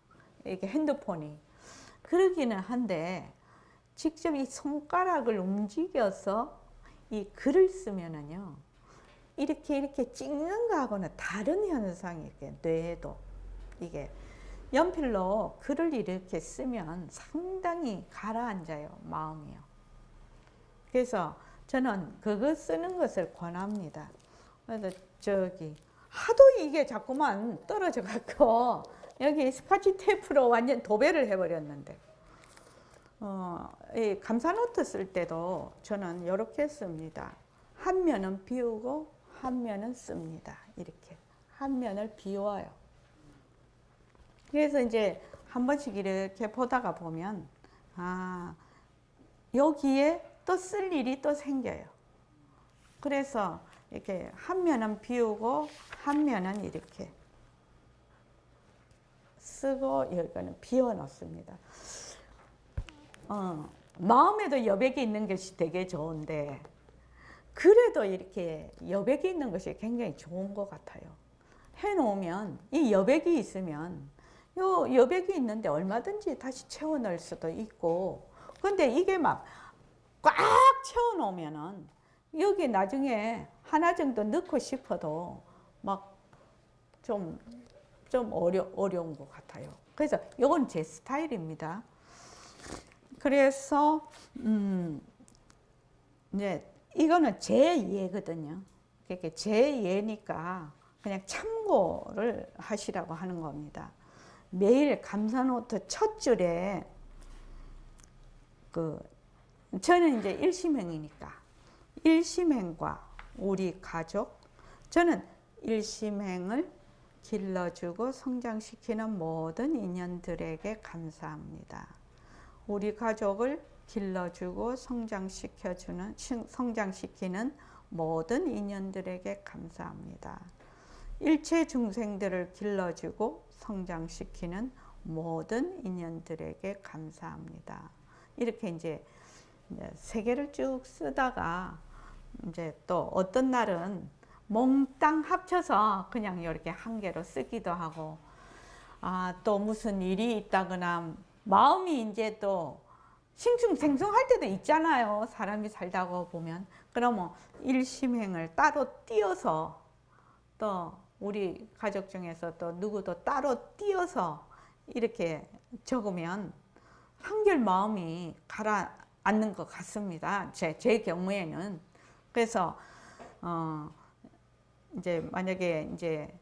이렇게 핸드폰이 그러기는 한데 직접 이 손가락을 움직여서 이 글을 쓰면은요 이렇게 찍는 거하고는 다른 현상이 이렇게 뇌에도 이게 연필로 글을 이렇게 쓰면 상당히 가라앉아요, 마음이요. 그래서 저는 그거 쓰는 것을 권합니다. 그래서 하도 이게 자꾸만 떨어져 갖고 여기 스카치 테이프로 완전 도배를 해버렸는데 이 감사노트 쓸 때도 저는 이렇게 씁니다. 한 면은 비우고 한 면은 씁니다. 이렇게 한 면을 비워요. 그래서 이제 한 번씩 이렇게 보다가 보면 여기에 또 쓸 일이 또 생겨요. 그래서 이렇게 한 면은 비우고 한 면은 이렇게 쓰고 여기는 비워 놓습니다. 마음에도 여백이 있는 것이 되게 좋은데 그래도 이렇게 여백이 있는 것이 굉장히 좋은 것 같아요. 해놓으면 이 여백이 있으면 요 여백이 있는데 얼마든지 다시 채워 넣을 수도 있고 근데 이게 막 꽉 채워 놓으면은 여기 나중에 하나 정도 넣고 싶어도 막 좀 어려운 것 같아요. 그래서 이건 제 스타일입니다. 그래서 이제 이거는 제 예거든요. 그러니까 제 예니까 그냥 참고를 하시라고 하는 겁니다. 매일 감사노트 첫 줄에 저는 이제 일심행이니까 일심행과 우리 가족, 저는 일심행을 길러주고 성장시키는 모든 인연들에게 감사합니다. 우리 가족을 길러주고 성장시키는 모든 인연들에게 감사합니다. 일체 중생들을 길러주고 성장시키는 모든 인연들에게 감사합니다. 이렇게 이제 3개를 쭉 쓰다가 이제 또 어떤 날은 몽땅 합쳐서 그냥 이렇게 한 개로 쓰기도 하고 또 무슨 일이 있다거나 마음이 이제 또 싱숭생숭할 때도 있잖아요. 사람이 살다가 보면. 그러면 일심행을 따로 띄어서 또 우리 가족 중에서 또 누구도 따로 띄어서 이렇게 적으면 한결 마음이 가라앉는 것 같습니다. 제 경우에는. 그래서 이제 만약에 이제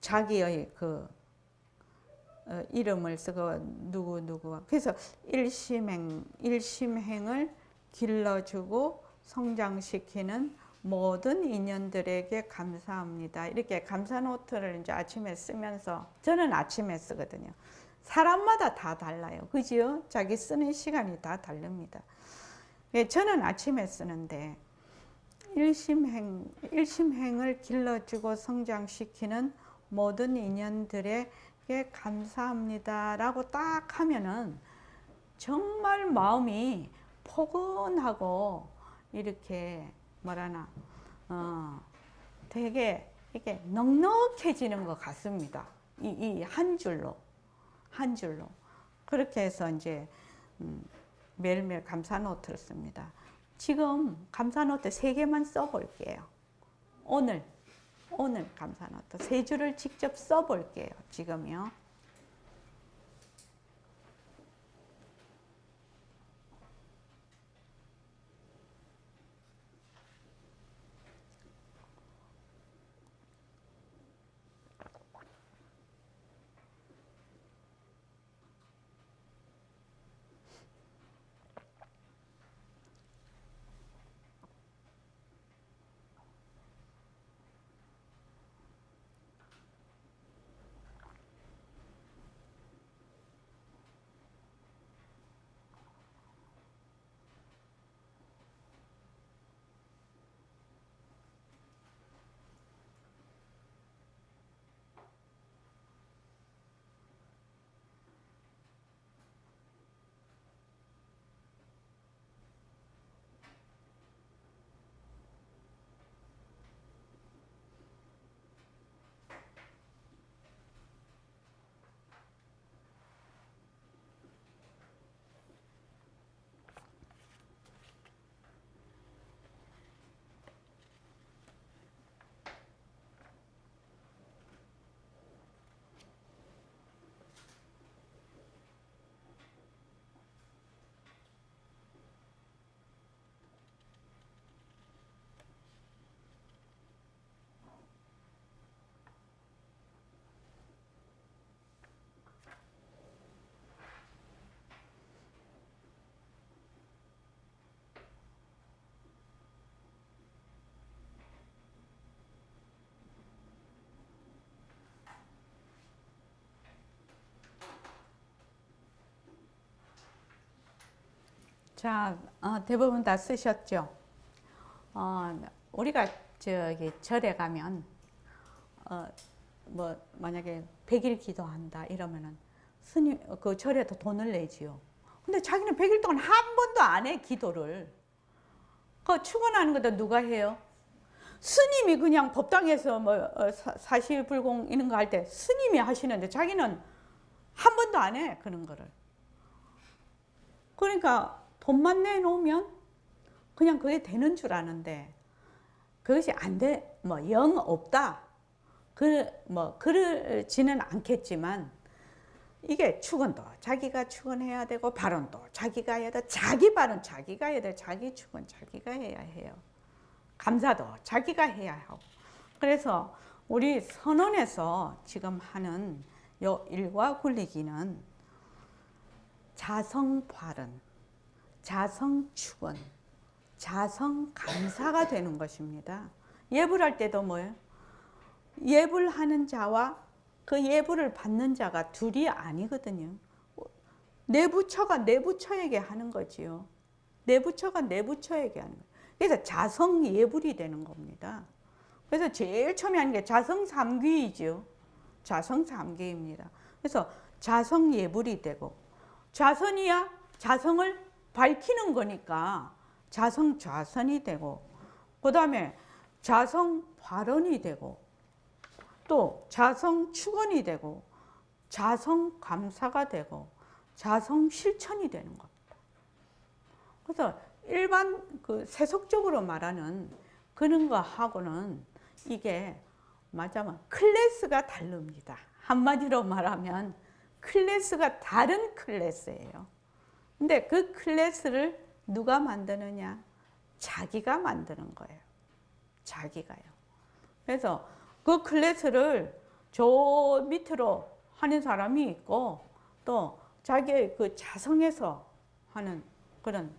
자기의 이름을 쓰고 누구누구와 그래서 일심행을 길러주고 성장시키는 모든 인연들에게 감사합니다. 이렇게 감사노트를 이제 아침에 쓰면서 저는 아침에 쓰거든요. 사람마다 다 달라요. 그지요? 자기 쓰는 시간이 다 다릅니다. 저는 아침에 쓰는데 일심행을 길러주고 성장시키는 모든 인연들에게 감사합니다 라고 딱 하면은 정말 마음이 포근하고 이렇게 뭐라나 되게 이렇게 넉넉해지는 것 같습니다. 이 한 줄로 그렇게 해서 이제 매일매일 감사노트를 씁니다. 지금 감사노트 3개만 써볼게요. 오늘 감사노트 3줄을 직접 써볼게요. 지금요. 자, 대부분 다 쓰셨죠? 우리가 저기 절에 가면 뭐 만약에 100일 기도한다 이러면은 스님 그 절에도 돈을 내지요. 근데 자기는 100일 동안 한 번도 안 해 기도를. 그 축원하는 것도 누가 해요? 스님이 그냥 법당에서 뭐 사시불공 이런 거 할 때 스님이 하시는데 자기는 한 번도 안 해 그런 거를. 그러니까 돈만 내놓으면 그냥 그게 되는 줄 아는데 그것이 안 돼, 뭐 영 없다. 그러지는 않겠지만 이게 축원도 자기가 축원해야 되고 발언도 자기가 해야 돼. 자기 발언 자기가 해야 돼. 자기 축원 자기가 해야 해요. 감사도 자기가 해야 하고. 그래서 우리 선언에서 지금 하는 요 일과 굴리기는 자성 발언, 자성 축원, 자성 감사가 되는 것입니다. 예불할 때도 뭐예요? 예불하는 자와 그 예불을 받는 자가 둘이 아니거든요. 내부처가 내부처에게 하는 거지요. 내부처가 내부처에게 하는 거예요. 그래서 자성 예불이 되는 겁니다. 그래서 제일 처음에 하는 게 자성 삼귀이죠. 자성 삼귀입니다. 그래서 자성 예불이 되고 좌선이야 자성을 밝히는 거니까 자성 좌선이 되고 그 다음에 자성 발언이 되고 또 자성 축원이 되고 자성 감사가 되고 자성 실천이 되는 겁니다. 그래서 일반 그 세속적으로 말하는 그런 거 하고는 이게 맞아면 클래스가 다릅니다. 한마디로 말하면 클래스가 다른 클래스예요. 근데 그 클래스를 누가 만드느냐? 자기가 만드는 거예요. 자기가요. 그래서 그 클래스를 저 밑으로 하는 사람이 있고 또 자기의 그 자성에서 하는 그런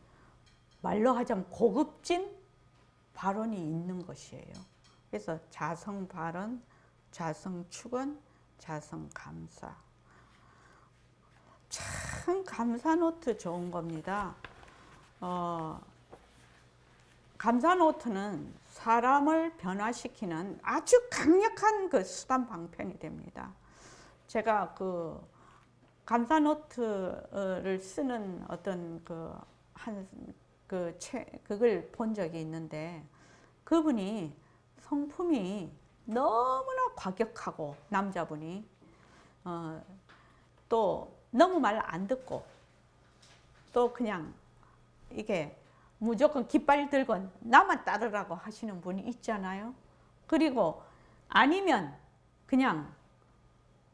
말로 하자면 고급진 발언이 있는 것이에요. 그래서 자성 발언, 자성 축원, 자성 감사. 참 감사 노트 좋은 겁니다. 감사 노트는 사람을 변화시키는 아주 강력한 그 수단 방편이 됩니다. 제가 그 감사 노트를 쓰는 어떤 그걸 본 적이 있는데 그분이 성품이 너무나 과격하고 남자분이 또 너무 말 안 듣고 또 그냥 이게 무조건 깃발 들고 나만 따르라고 하시는 분이 있잖아요. 그리고 아니면 그냥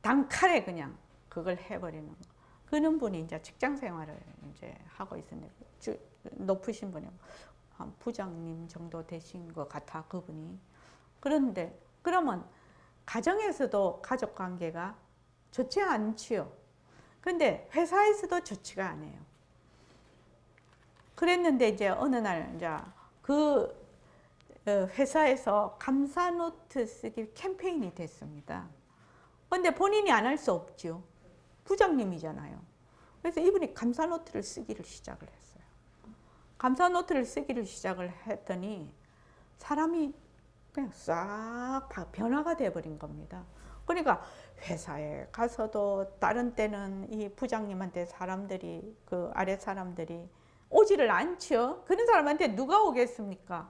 단칼에 그냥 그걸 해버리는 거. 그런 분이 이제 직장 생활을 이제 하고 있었는데 높으신 분이 한 부장님 정도 되신 것 같아 그분이. 그런데 그러면 가정에서도 가족 관계가 좋지 않지요. 근데 회사에서도 좋지가 않아요. 그랬는데 이제 어느 날 이제 그 회사에서 감사 노트 쓰기 캠페인이 됐습니다. 근데 본인이 안 할 수 없죠. 부장님이잖아요. 그래서 이분이 감사 노트를 쓰기를 시작을 했어요. 감사 노트를 쓰기를 시작을 했더니 사람이 그냥 싹 변화가 돼버린 겁니다. 그러니까 회사에 가서도 다른 때는 이 부장님한테 사람들이 그 아래 사람들이 오지를 않죠. 그런 사람한테 누가 오겠습니까?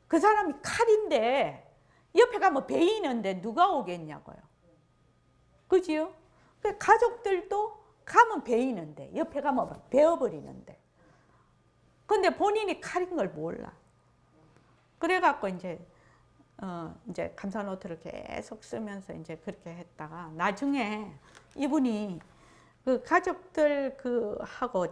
그 사람이 칼인데 옆에 가면 베이는데 누가 오겠냐고요. 그지요? 가족들도 가면 베이는데 옆에 가면 베어버리는데. 근데 본인이 칼인 걸 몰라. 그래갖고 이제 감사 노트를 계속 쓰면서 이제 그렇게 했다가 나중에 이분이 그 가족들 하고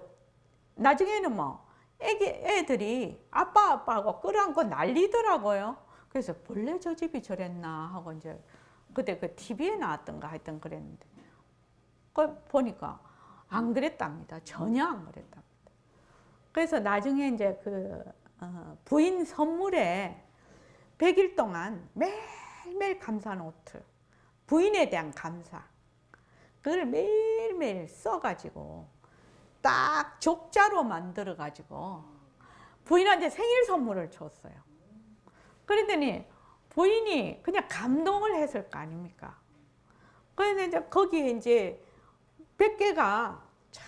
나중에는 뭐 애들이 아빠하고 끌어안고 난리더라고요. 그래서 본래 저 집이 저랬나 하고 이제 그때 그 TV에 나왔던가 하여튼 그랬는데 그 보니까 안 그랬답니다. 전혀 안 그랬답니다. 그래서 나중에 이제 부인 선물에 100일 동안 매일매일 감사 노트, 부인에 대한 감사, 그걸 매일매일 써가지고 딱 족자로 만들어 가지고 부인한테 생일 선물을 줬어요. 그랬더니 부인이 그냥 감동을 했을 거 아닙니까? 그래서 이제 거기에 이제 100개가 쫙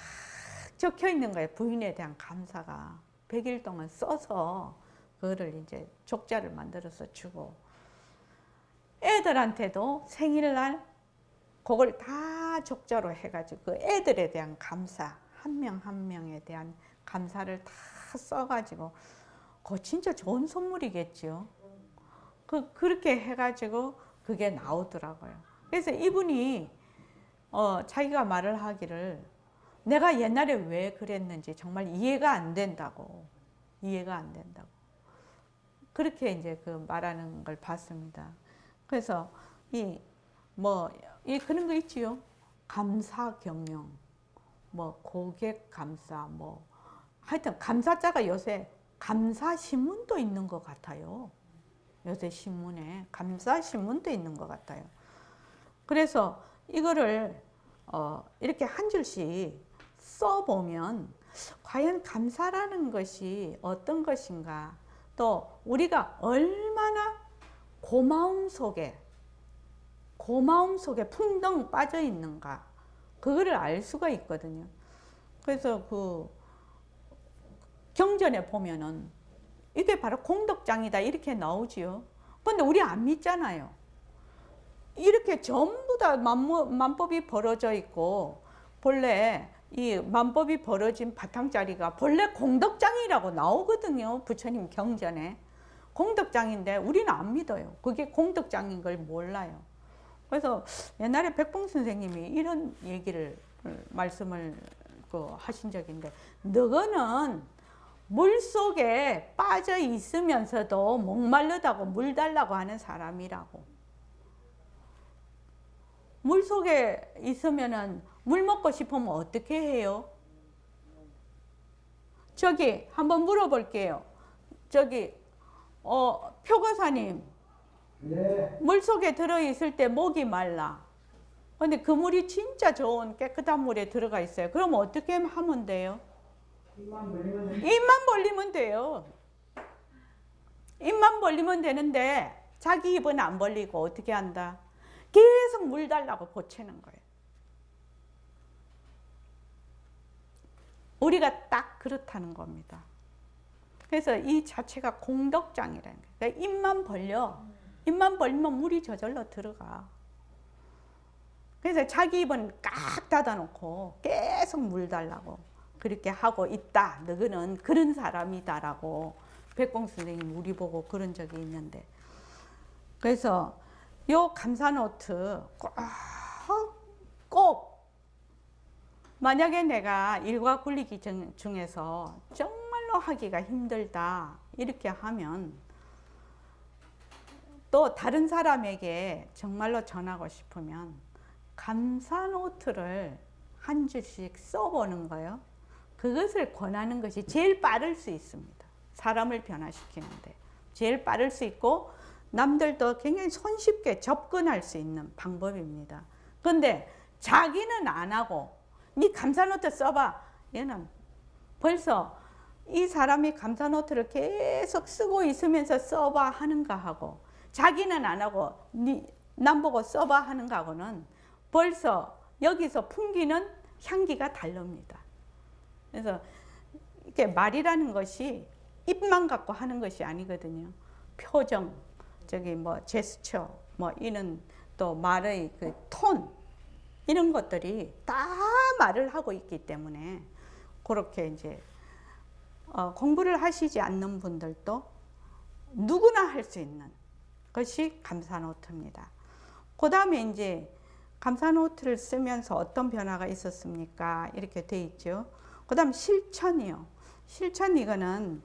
적혀 있는 거예요. 부인에 대한 감사가 100일 동안 써서 그거를 이제 족자를 만들어서 주고, 애들한테도 생일날 그걸 다 족자로 해가지고 그 애들에 대한 감사, 한 명 한 명에 대한 감사를 다 써가지고, 그거 진짜 좋은 선물이겠죠. 그렇게 해가지고 그게 나오더라고요. 그래서 이분이 자기가 말을 하기를, 내가 옛날에 왜 그랬는지 정말 이해가 안 된다고, 이해가 안 된다고 그렇게 이제 그 말하는 걸 봤습니다. 그래서 그런 거 있지요. 감사 경영, 뭐 고객 감사, 뭐 하여튼 감사자가 요새 감사 신문도 있는 것 같아요. 요새 신문에 감사 신문도 있는 것 같아요. 그래서 이거를 이렇게 한 줄씩 써보면 과연 감사라는 것이 어떤 것인가, 또 우리가 얼마나 고마움 속에 풍덩 빠져 있는가, 그거를 알 수가 있거든요. 그래서 그 경전에 보면은 이게 바로 공덕장이다 이렇게 나오지요. 근데 우리 안 믿잖아요. 이렇게 전부 다 만법이 벌어져 있고, 본래 이 만법이 벌어진 바탕자리가 본래 공덕장이라고 나오거든요. 부처님 경전에 공덕장인데 우리는 안 믿어요. 그게 공덕장인 걸 몰라요. 그래서 옛날에 백봉 선생님이 이런 말씀을 하신 적인데, 너거는 물 속에 빠져 있으면서도 목말르다고 물 달라고 하는 사람이라고. 물 속에 있으면은 물 먹고 싶으면 어떻게 해요? 저기 한번 물어볼게요. 저기 표거사님, 네. 물 속에 들어 있을 때 목이 말라. 근데 그 물이 진짜 좋은 깨끗한 물에 들어가 있어요. 그럼 어떻게 하면 돼요? 입만 벌리면 돼요. 입만 벌리면 되는데 자기 입은 안 벌리고 어떻게 한다? 계속 물 달라고 보채는 거예요. 우리가 딱 그렇다는 겁니다. 그래서 이 자체가 공덕장이라는 거예요. 그러니까 입만 벌리면 물이 저절로 들어가. 그래서 자기 입은 깍 닫아놓고 계속 물 달라고 그렇게 하고 있다. 너희는 그런 사람이다라고 백봉 선생님 우리 보고 그런 적이 있는데, 그래서 요 감사노트 꼭 만약에 내가 일과 굴리기 중에서 정말로 하기가 힘들다 이렇게 하면, 또 다른 사람에게 정말로 전하고 싶으면 감사노트를 한 줄씩 써보는 거예요. 그것을 권하는 것이 제일 빠를 수 있습니다. 사람을 변화시키는데 제일 빠를 수 있고 남들도 굉장히 손쉽게 접근할 수 있는 방법입니다. 그런데 자기는 안 하고 네 감사노트 써봐. 얘는 벌써 이 사람이 감사노트를 계속 쓰고 있으면서 써봐 하는가 하고, 자기는 안 하고 남 보고 써봐 하는가 하고는 벌써 여기서 풍기는 향기가 다릅니다. 그래서 이렇게 말이라는 것이 입만 갖고 하는 것이 아니거든요. 표정, 제스처, 이런 또 말의 그 톤, 이런 것들이 다 말을 하고 있기 때문에 그렇게 이제 공부를 하시지 않는 분들도 누구나 할 수 있는 것이 감사노트입니다. 그 다음에 이제 감사노트를 쓰면서 어떤 변화가 있었습니까? 이렇게 돼 있죠. 그 다음 실천이요. 실천, 이거는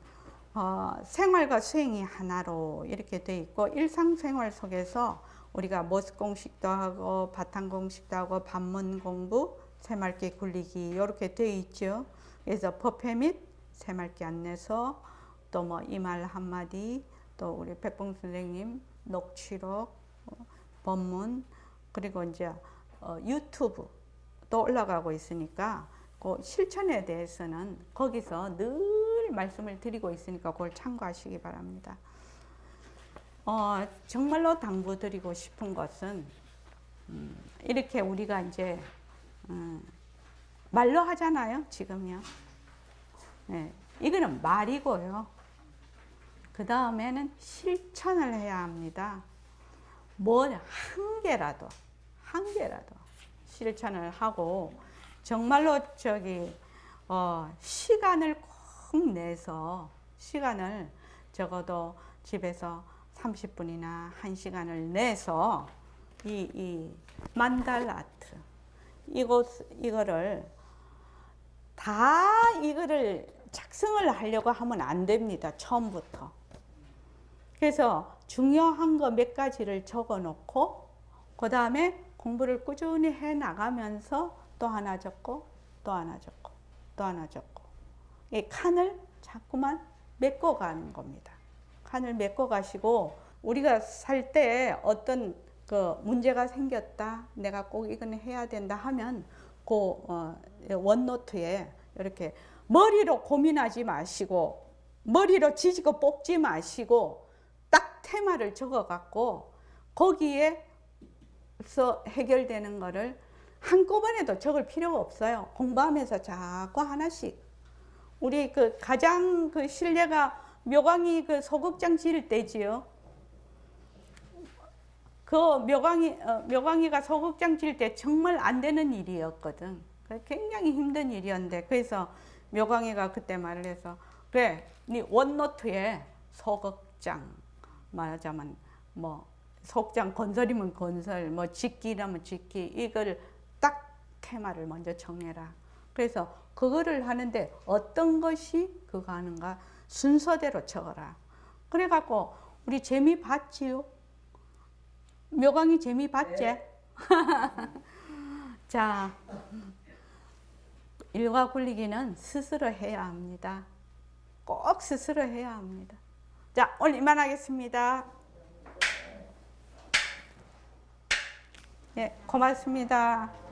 생활과 수행이 하나로 이렇게 돼 있고, 일상생활 속에서 우리가 모습 공식도 하고 바탕 공식도 하고 반문 공부, 새말기 굴리기 이렇게 돼 있죠. 그래서 법회 및 새말기 안내서, 또 이 말 한마디, 또 우리 백봉 선생님 녹취록, 법문, 그리고 이제 유튜브도 올라가고 있으니까 그 실천에 대해서는 거기서 늘 말씀을 드리고 있으니까 그걸 참고하시기 바랍니다. 정말로 당부드리고 싶은 것은 이렇게 우리가 이제 말로 하잖아요, 지금요. 네, 이거는 말이고요. 그 다음에는 실천을 해야 합니다. 뭘 한 개라도 실천을 하고 정말로 시간을 꼭 내서 시간을 적어도 집에서 30분이나 1시간을 내서 이 만달 아트 이거를 작성을 하려고 하면 안 됩니다. 처음부터. 그래서 중요한 거 몇 가지를 적어 놓고 그 다음에 공부를 꾸준히 해 나가면서 또 하나 적고 또 하나 적고 또 하나 적고 이 칸을 자꾸만 메꿔 가는 겁니다. 칸을 메꿔 가시고 우리가 살 때 어떤 그 문제가 생겼다, 내가 꼭 이건 해야 된다 하면 그 원노트에 이렇게 머리로 고민하지 마시고 머리로 지지고 볶지 마시고 딱 테마를 적어 갖고 거기에서 해결되는 거를 한꺼번에도 적을 필요가 없어요. 공부하면서 자꾸 하나씩. 우리 그 가장 그 신뢰가 묘광이 그 소극장 지을 때지요. 그 묘광이가 소극장 지을 때 정말 안 되는 일이었거든. 굉장히 힘든 일이었는데 그래서 묘광이가 그때 말을 해서 그래, 네 원노트에 소극장 말하자면 뭐 소극장 건설이면 건설, 뭐 짓기라면 짓기 이걸 딱 테마를 먼저 정해라. 그래서 그거를 하는데 어떤 것이 그거 하는가 순서대로 적어라. 그래갖고 우리 재미 봤지요? 묘광이 재미 봤지? 네. 자, 일과 굴리기는 스스로 해야 합니다. 꼭 스스로 해야 합니다. 자, 오늘 이만하겠습니다. 네, 고맙습니다.